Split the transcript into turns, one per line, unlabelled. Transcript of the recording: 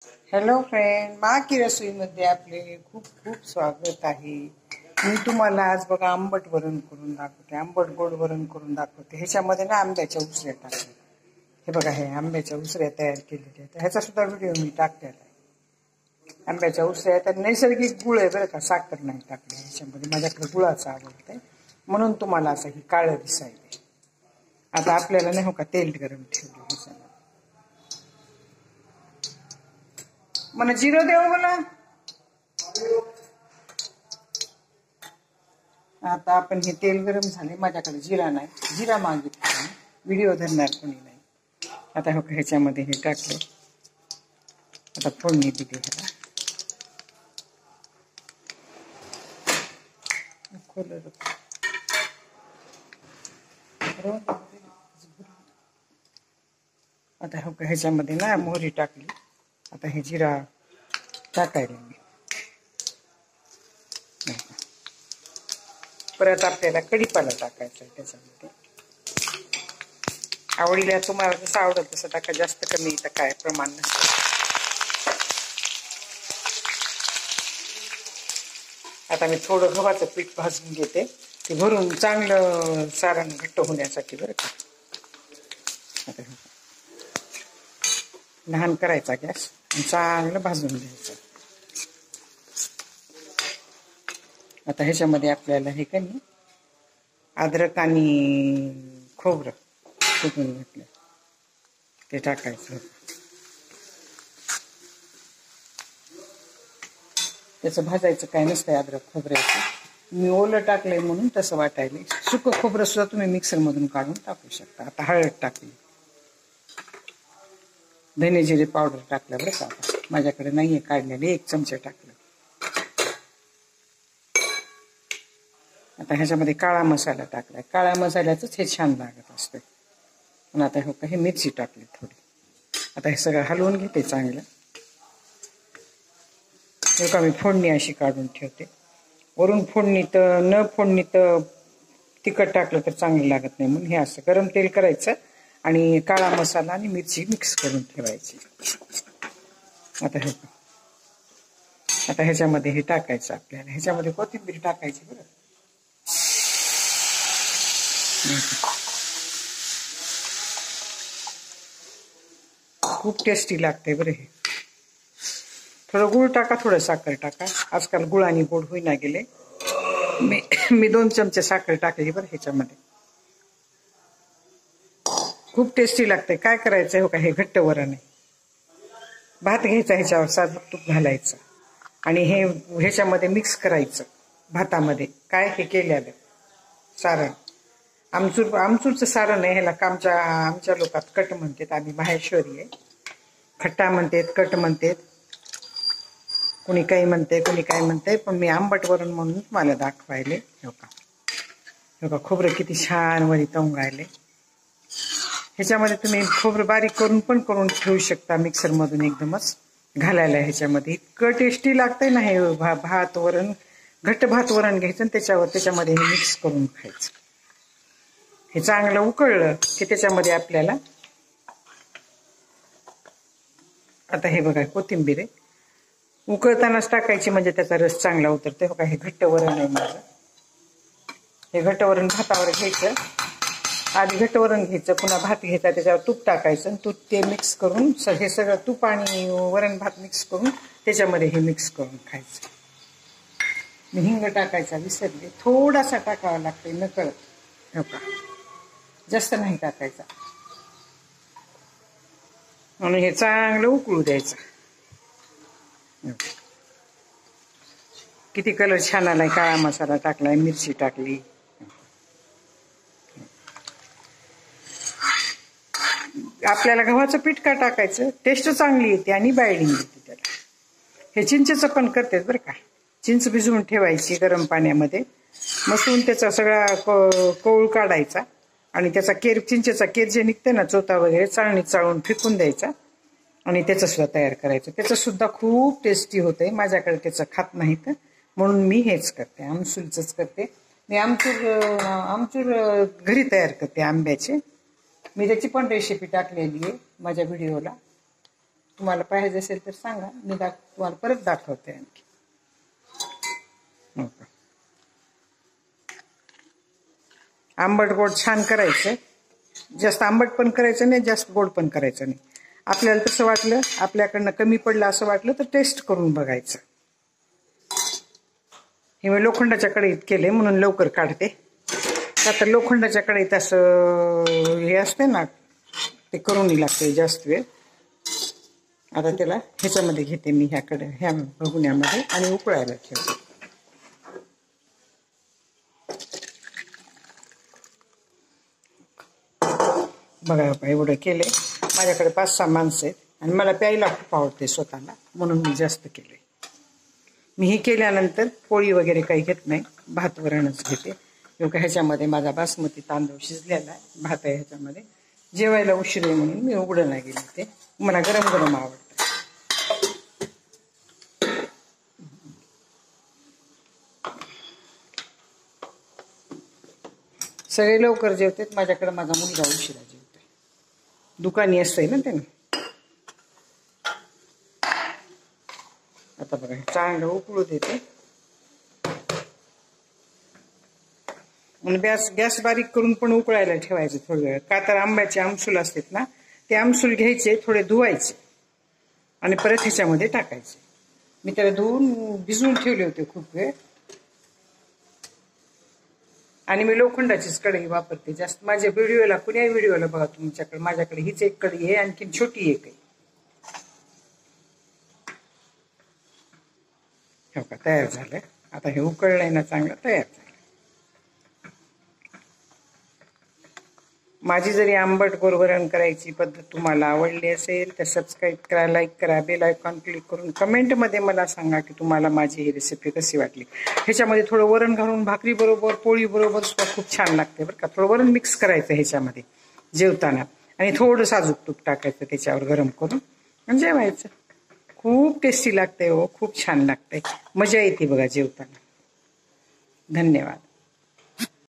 Hello friend, मा की रसोईमध्ये आपले खूप खूप स्वागत आहे. मी तुम्हाला आज बघा आंबट वरण करून दाखवते, आंबट गोड वरण करून दाखवते. ह्याच्यामध्ये ना आंब्याच्या उसळ्या टाकल्या. हे बघा, हे आंब्याच्या उसळ्या तयार केलेल्या आहेत. ह्याचा सुद्धा व्हिडिओ मी टाकलेला आहे. आंब्याच्या उसळ्या तर नैसर्गिक गुळ आहे बरं का, साखर नाही टाकली ह्याच्यामध्ये. माझ्याकडे गुळाचं आवडतंय म्हणून तुम्हाला असं ही काळं दिसायला. आता आपल्याला नाही हो का तेल गरम ठेवलं ह्याच्यामध्ये. मला जिरं देऊ मला. आता आपण हे तेल गरम झाले, माझ्याकडे जिरा नाही, जिरा मागितला, व्हिडिओ धरणार कोणी नाही. आता हो ह्याच्यामध्ये हे टाकले. आता फोडणी दिली ह्याला. आता हो ह्याच्यामध्ये ना मोहरी टाकली. आता हे जिरा टाकायला मी. परत आपल्याला कढीपाला टाकायचा आहे त्याच्यामध्ये. आवडीला तुम्हाला जसं आवडत तसं टाका, जास्त कमी इथं काय प्रमाण नसतं. आता मी थोडं गव्हाचं पीठ भाजून घेते, ते भरून चांगलं सारण घट्ट होण्यासाठी बरं का. आता लहान करायचा गॅस आणि चांगलं भाजून घ्यायचं. आता ह्याच्यामध्ये आपल्याला हे का नाही अद्रक आणि खोबरं कुटून घेतलं ते टाकायचं. त्याचं भाजायचं काय नसतंय अद्रक खोबऱ्याचं. मी ओलं टाकलंय म्हणून तसं वाटायला. सुकं खोबरं सुद्धा तुम्ही मिक्सरमधून काढून टाकू शकता. आता हळद टाकली, धने जिरे पावडर टाकलं बरं का. आता माझ्याकडे नाहीये काढलेले, 1 चमचा टाकलं. आता ह्याच्यामध्ये काळा मसाला टाकलाय. काळ्या मसाल्याचंच हे छान लागत असतं. पण आता हो का हे मिरची टाकली थोडी. आता हे सगळं हलवून घेते चांगलं. हे का मी फोडणी अशी काढून ठेवते. वरून फोडणी तर न फोडणी तर तिखट टाकलं तर चांगलं लागत नाही, म्हणून हे असं गरम तेल करायचं आणि काळा मसाला आणि मिरची मिक्स करून ठेवायची. आता ह्याच्यामध्ये हे टाकायचं आपल्याला. ह्याच्यामध्ये कोथिंबीर टाकायची बरं. खूप टेस्टी लागते बरं हे. थोडं गुळ टाका, थोडं साखर टाका. आजकाल गुळाने गोड होईना गेले. मी 2 चमचे साखर टाकली बरं ह्याच्यामध्ये. खूप टेस्टी लागते. काय करायचं हो का, हे घट्ट वरण आहे. भात घ्यायचा, ह्याच्यावर साजूक तूप घालायचं आणि हे ह्याच्यामध्ये मिक्स करायचं भातामध्ये. काय हे केलेलं सारण आमचूरचं सारण आहे. ह्याला आमच्या लोकात कट म्हणतात. आम्ही माहेश्वरी आहे. खट्टा म्हणतात, कट म्हणतात, कोणी काही म्हणते, कोणी काय म्हणते. पण मी आंबट वरण म्हणून मला दाखवायले. हो का खोबरं किती छान वरी तंगायले. ह्याच्यामध्ये तुम्ही खोबरं बारीक करून ठेवू शकता मिक्सरमधून एकदमच घालायला. ह्याच्यामध्ये इतकं टेस्टी लागतंय ना हे भात वरण. घट्ट भात वरण घ्यायचं आणि त्याच्यामध्ये हे मिक्स करून खायचं. हे चांगलं उकळलं की त्याच्यामध्ये आपल्याला आता हे बघा कोथिंबीर आहे. उकळतानाच टाकायची म्हणजे त्याचा रस चांगला उतरते. हो का, हे घट्ट वरण आहे माझं. हे घट्ट वरण भातावर घ्यायचं. आधी घट्ट वरण घ्यायचं, पुन्हा भात घ्यायचा, त्याच्यावर तूप टाकायचं. तूप ते मिक्स करून हे सगळं तूप आणि वरण भात मिक्स करून त्याच्यामध्ये हे मिक्स करून खायचं. मी हिंग टाकायचा विसरले, थोडासा टाकावा लागतंय नकळत. हो का, जास्त नाही टाकायचा. आणि हे चांगलं उकळू द्यायचं. किती कलर छान आलाय. काळा मसाला टाकलाय, मिरची टाकली. आपल्याला गव्हाचं पीठ का टाकायचं, टेस्ट चांगली येते आणि बाइंडिंग येते त्याला. हे चिंचेचं पण करतात बरं का. चिंच भिजवून ठेवायची गरम पाण्यामध्ये, मसून त्याचा सगळा कौळ काढायचा आणि त्याचा चिंचेचा केर जे निघते ना, चोथा वगैरे चाळणीत चाळून फेकून द्यायचा आणि त्याचं सुद्धा तयार करायचं. त्याचं सुद्धा खूप टेस्टी होतंय. माझ्याकडे त्याचं खात नाहीत म्हणून मी हेच करते, आमसूलचंच करते. मी आमचूर घरी तयार करते आंब्याचे. मी त्याची पण रेसिपी टाकलेली आहे माझ्या व्हिडिओला. तुम्हाला पाहिजे असेल तर सांगा, मी तुम्हाला परत दाखवते आणखी. हो का. आंबट गोड छान करायचं. जास्त आंबट पण करायचं नाही, जास्त गोड पण करायचं नाही. आपल्याला तसं वाटलं, आपल्याकडनं कमी पडलं असं वाटलं तर टेस्ट करून बघायचं. हे मी लोखंडाच्या कढईत केले म्हणून लवकर काढते. आता लोखंडाच्या कढईत असं हे असते ना, ते करूनही लागते जास्त वेळ. आता त्याला ह्याच्यामध्ये घेते मी, ह्या भगुन्यामध्ये आणि उकळायला ठेवते. बघा बाबा, एवढं केले. माझ्याकडे 5-6 माणसं आहेत आणि मला प्यायला खूप आवडते स्वतःला, म्हणून मी जास्त केले. मी ही केल्यानंतर पोळी वगैरे काही घेत नाही, भात वरणच घेते. किंवा ह्याच्यामध्ये माझा बासमती तांदूळ शिजलेला आहे, भात आहे ह्याच्यामध्ये. जेवायला उशीर आहे म्हणून मी उघडं नाही गेले, ते मला गरम गरम आवडतं. सगळे लवकर जेवतात, माझ्याकडे माझा मुलगा उशिरा जेवतो. दुकानी असतंय ना त्यानं. आता बघा, चांगलं उकळू देते. आणि गॅस बारीक करून पण उकळायला ठेवायचं थोडं वेळ. का तर आंब्याचे आमसूल असतात ना, ते आमसूल घ्यायचे, थोडे धुवायचे आणि परत ह्याच्यामध्ये टाकायचे. मी त्याला धुवून भिजवून ठेवले होते खूप वेळ. आणि मी लोखंडाचीच कढई वापरते जास्त. माझ्या व्हिडिओला, कुण्याही व्हिडिओला बघा तुमच्याकडे, माझ्याकडे हीच एक कढई आहे, आणखी छोटी एक आहे. हो का, तयार झालं. आता हे उकळलंय ना चांगलं, तयार झालं. माझी जरी आंबट गोड वरण करायची पद्धत तुम्हाला आवडली असेल तर सबस्क्राईब करा, लाईक करा, बेल आयकॉन क्लिक करून कमेंटमध्ये मला सांगा की तुम्हाला माझी ही रेसिपी कशी वाटली. ह्याच्यामध्ये थोडं वरण घालून भाकरी बरोबर, पोळी बरोबर सुद्धा खूप छान लागते बरं का. थोडं वरण मिक्स करायचं ह्याच्यामध्ये जेवताना आणि थोडं साजूक तूप टाकायचं त्याच्यावर गरम करून आणि जेवायचं. खूप टेस्टी लागते हो, खूप छान लागते, मजा येते बघा जेवताना. धन्यवाद.